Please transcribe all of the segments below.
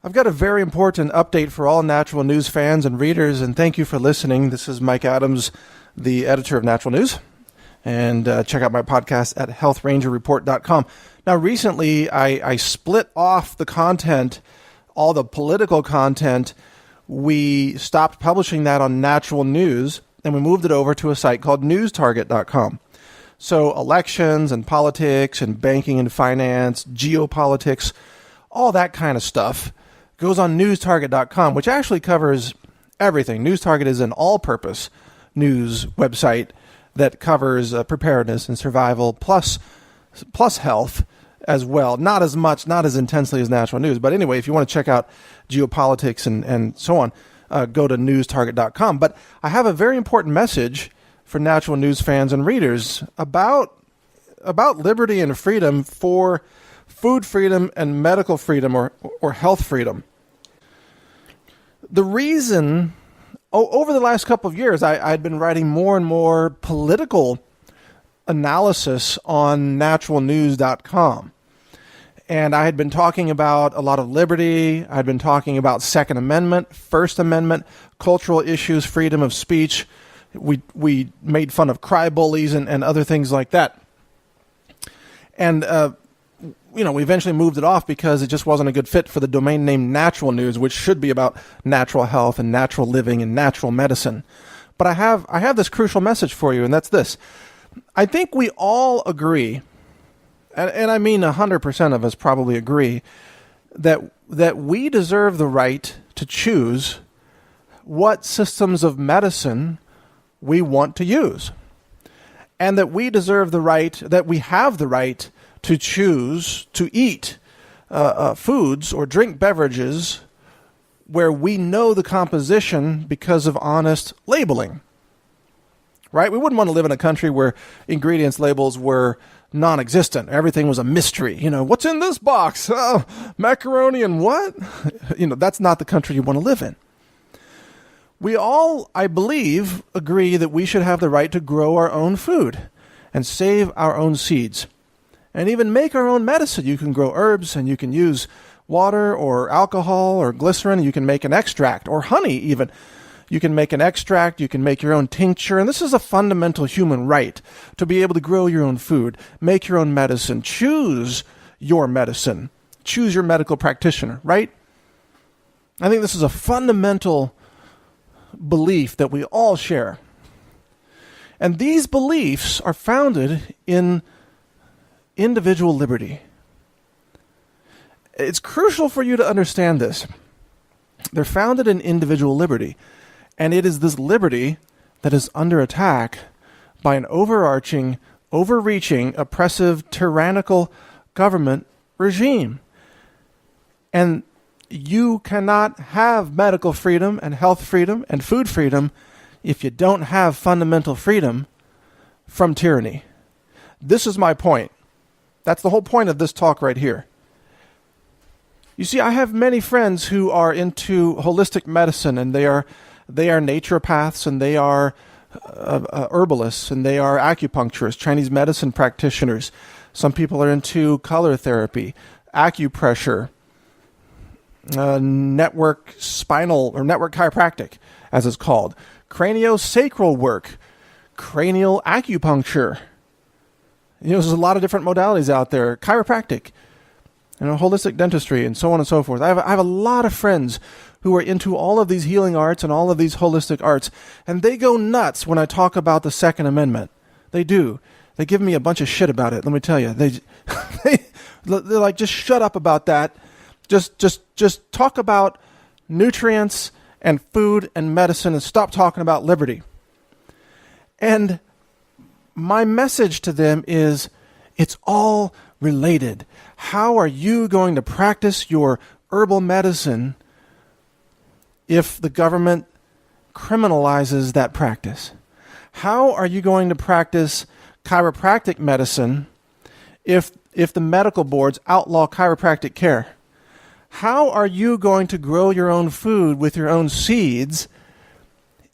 I've got a very important update for all Natural News fans and readers, and thank you for listening. This is Mike Adams, the editor of Natural News, and check out my podcast at healthrangerreport.com. Now, recently, I split off the content, all the political content. We stopped publishing that on Natural News, and we moved it over to a site called newstarget.com. So elections and politics and banking and finance, geopolitics, all that kind of stuff goes on newstarget.com, which actually covers everything. NewsTarget is an all-purpose news website that covers preparedness and survival plus health as well. Not as much, not as intensely as Natural News. But anyway, if you want to check out geopolitics and so on, go to newstarget.com. But I have a very important message for Natural News fans and readers about liberty and freedom for food freedom and medical freedom or health freedom. The reason, over the last couple of years, I'd been writing more and more political analysis on naturalnews.com. And I had been talking about a lot of liberty. I'd been talking about Second Amendment, First Amendment, cultural issues, freedom of speech. We made fun of cry bullies and other things like that. And we eventually moved it off because it just wasn't a good fit for the domain name Natural News, which should be about natural health and natural living and natural medicine. But I have this crucial message for you, and that's this. I think we all agree, and I mean 100% of us probably agree, that we deserve the right to choose what systems of medicine we want to use. And that we deserve the right, that we have the right to choose to eat foods or drink beverages where we know the composition because of honest labeling. Right? We wouldn't want to live in a country where ingredients labels were non-existent. Everything was a mystery. What's in this box? Oh, macaroni and what? That's not the country you want to live in. We all, I believe, agree that we should have the right to grow our own food and save our own seeds and even make our own medicine. You can grow herbs and you can use water or alcohol or glycerin. You can make an extract or honey even. You can make an extract. You can make your own tincture. And this is a fundamental human right to be able to grow your own food, make your own medicine, choose your medicine, choose your medical practitioner, right? I think this is a fundamental belief that we all share. And these beliefs are founded in individual liberty. It's crucial for you to understand this. They're founded in individual liberty. And it is this liberty that is under attack by an overarching, overreaching, oppressive, tyrannical government regime. And you cannot have medical freedom and health freedom and food freedom if you don't have fundamental freedom from tyranny. This is my point. That's the whole point of this talk right here. You see, I have many friends who are into holistic medicine, and they are naturopaths, and they are herbalists, and they are acupuncturists, Chinese medicine practitioners. Some people are into color therapy, acupressure, network spinal or network chiropractic, as it's called, craniosacral work, cranial acupuncture. There's a lot of different modalities out there, chiropractic, holistic dentistry, and so on and so forth. I have a lot of friends who are into all of these healing arts and all of these holistic arts, and they go nuts when I talk about the Second Amendment. They do. They give me a bunch of shit about it. Let me tell you, they're like, just shut up about that. Just talk about nutrients and food and medicine and stop talking about liberty. And my message to them is, it's all related. How are you going to practice your herbal medicine if the government criminalizes that practice? How are you going to practice chiropractic medicine if the medical boards outlaw chiropractic care? How are you going to grow your own food with your own seeds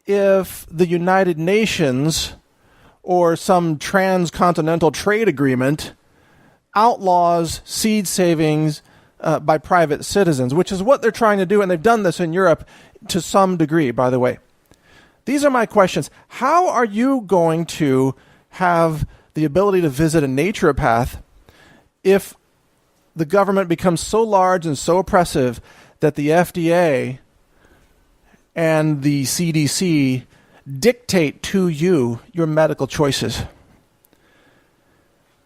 if the United Nations or some transcontinental trade agreement outlaws seed savings, by private citizens, which is what they're trying to do, and they've done this in Europe to some degree, by the way. These are my questions. How are you going to have the ability to visit a naturopath if the government becomes so large and so oppressive that the FDA and the CDC dictate to you your medical choices?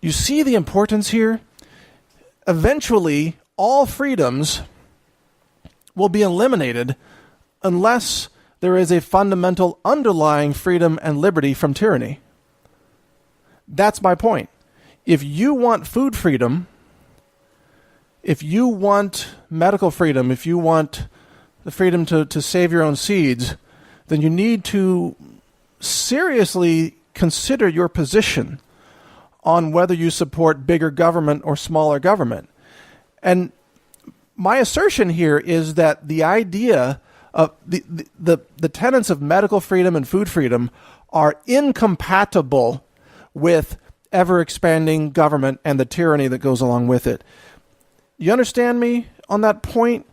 You see the importance here? Eventually, all freedoms will be eliminated unless there is a fundamental underlying freedom and liberty from tyranny. That's my point. If you want food freedom, if you want medical freedom, if you want the freedom to save your own seeds, then you need to seriously consider your position on whether you support bigger government or smaller government. And my assertion here is that the idea of the tenets of medical freedom and food freedom are incompatible with ever-expanding government and the tyranny that goes along with it. You understand me on that point?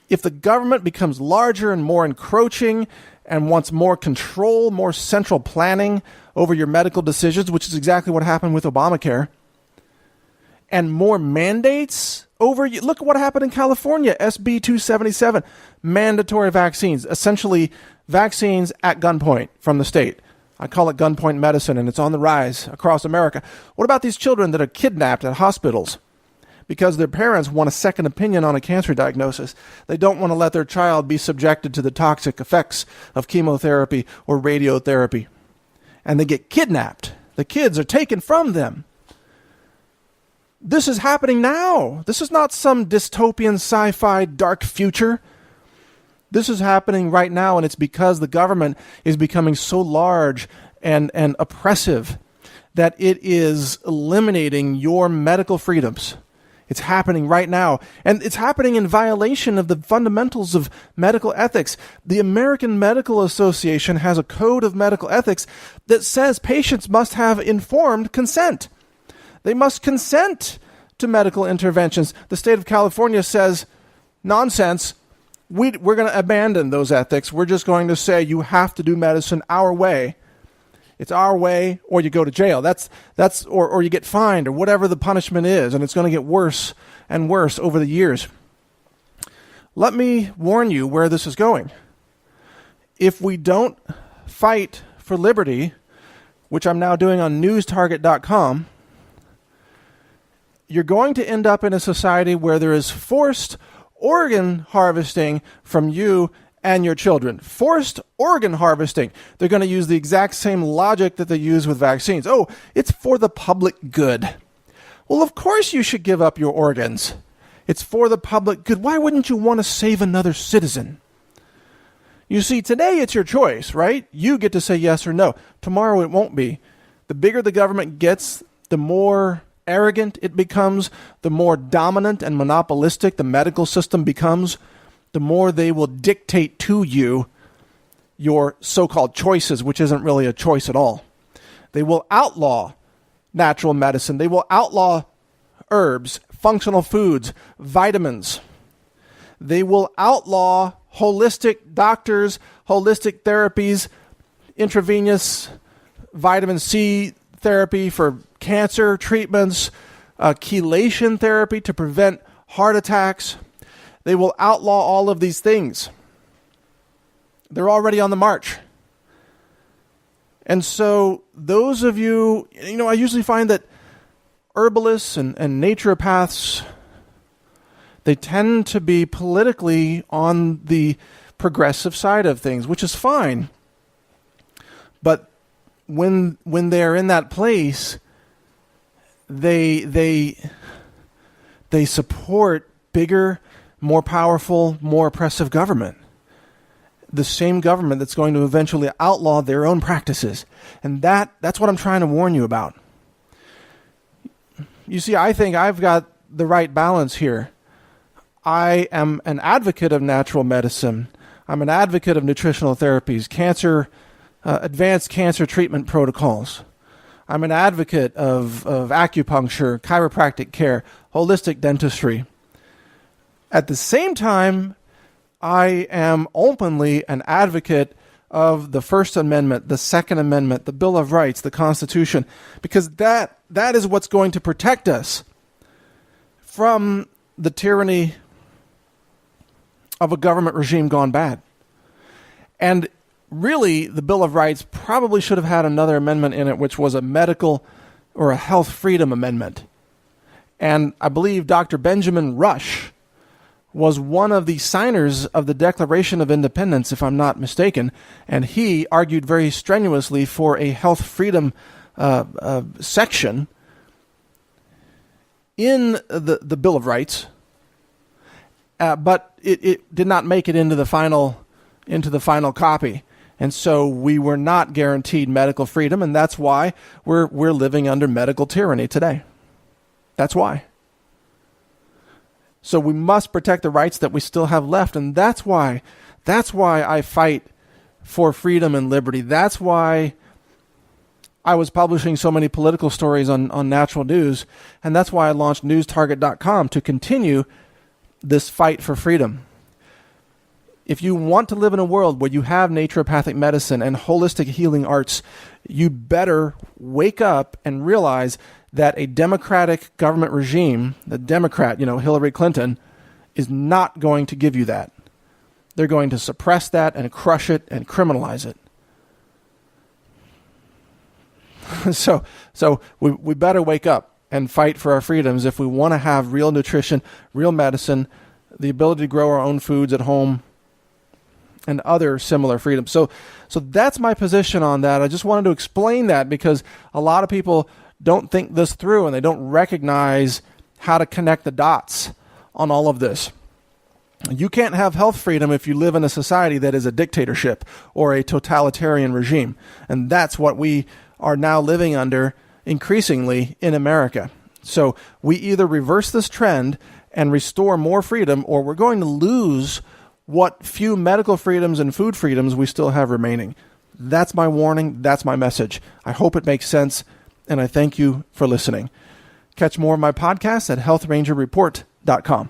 If the government becomes larger and more encroaching and wants more control, more central planning over your medical decisions, which is exactly what happened with Obamacare, and more mandates over you. Look at what happened in California, SB 277, mandatory vaccines, essentially vaccines at gunpoint from the state. I call it gunpoint medicine, and it's on the rise across America. What about these children that are kidnapped at hospitals because their parents want a second opinion on a cancer diagnosis? They don't want to let their child be subjected to the toxic effects of chemotherapy or radiotherapy. And they get kidnapped. The kids are taken from them. This is happening now. This is not some dystopian sci-fi dark future. This is happening right now, and it's because the government is becoming so large and oppressive that it is eliminating your medical freedoms. It's happening right now, and it's happening in violation of the fundamentals of medical ethics. The American Medical Association has a code of medical ethics that says patients must have informed consent. They must consent to medical interventions. The state of California says, nonsense. We're going to abandon those ethics. We're just going to say you have to do medicine our way. It's our way, or you go to jail. Or you get fined, or whatever the punishment is, and it's going to get worse and worse over the years. Let me warn you where this is going. If we don't fight for liberty, which I'm now doing on newstarget.com, you're going to end up in a society where there is forced organ harvesting from you and your children. Forced organ harvesting. They're going to use the exact same logic that they use with vaccines. Oh, it's for the public good. Well, of course you should give up your organs. It's for the public good. Why wouldn't you want to save another citizen? You see, today it's your choice, right? You get to say yes or no. Tomorrow it won't be. The bigger the government gets, the more arrogant it becomes, the more dominant and monopolistic the medical system becomes, the more they will dictate to you your so-called choices, which isn't really a choice at all. They will outlaw natural medicine. They will outlaw herbs, functional foods, vitamins. They will outlaw holistic doctors, holistic therapies, intravenous vitamin C therapy for cancer treatments, chelation therapy to prevent heart attacks. They will outlaw all of these things. They're already on the march. And so those of you, I usually find that herbalists and naturopaths, they tend to be politically on the progressive side of things, which is fine. But when they're in that place, they support bigger, more powerful, more oppressive government. The same government that's going to eventually outlaw their own practices. And that's what I'm trying to warn you about. You see, I think I've got the right balance here. I am an advocate of natural medicine. I'm an advocate of nutritional therapies, advanced cancer treatment protocols. I'm an advocate of acupuncture, chiropractic care, holistic dentistry. At the same time, I am openly an advocate of the First Amendment, the Second Amendment, the Bill of Rights, the Constitution, because that is what's going to protect us from the tyranny of a government regime gone bad. And really, the Bill of Rights probably should have had another amendment in it, which was a medical or a health freedom amendment. And I believe Dr. Benjamin Rush was one of the signers of the Declaration of Independence, if I'm not mistaken, and he argued very strenuously for a health freedom section in the Bill of Rights, but it did not make it into the final copy. And so we were not guaranteed medical freedom, and that's why we're living under medical tyranny today. That's why. So we must protect the rights that we still have left, and that's why I fight for freedom and liberty. That's why I was publishing so many political stories on Natural News, and that's why I launched newstarget.com to continue this fight for freedom. If you want to live in a world where you have naturopathic medicine and holistic healing arts, you better wake up and realize that a democratic government regime, the Democrat, Hillary Clinton, is not going to give you that. They're going to suppress that and crush it and criminalize it. So we better wake up and fight for our freedoms if we want to have real nutrition, real medicine, the ability to grow our own foods at home, and other similar freedoms. So that's my position on that. I just wanted to explain that because a lot of people don't think this through and they don't recognize how to connect the dots on all of this. You can't have health freedom if you live in a society that is a dictatorship or a totalitarian regime. And that's what we are now living under increasingly in America. So we either reverse this trend and restore more freedom, or we're going to lose what few medical freedoms and food freedoms we still have remaining. That's my warning. That's my message. I hope it makes sense, and I thank you for listening. Catch more of my podcasts at healthrangerreport.com.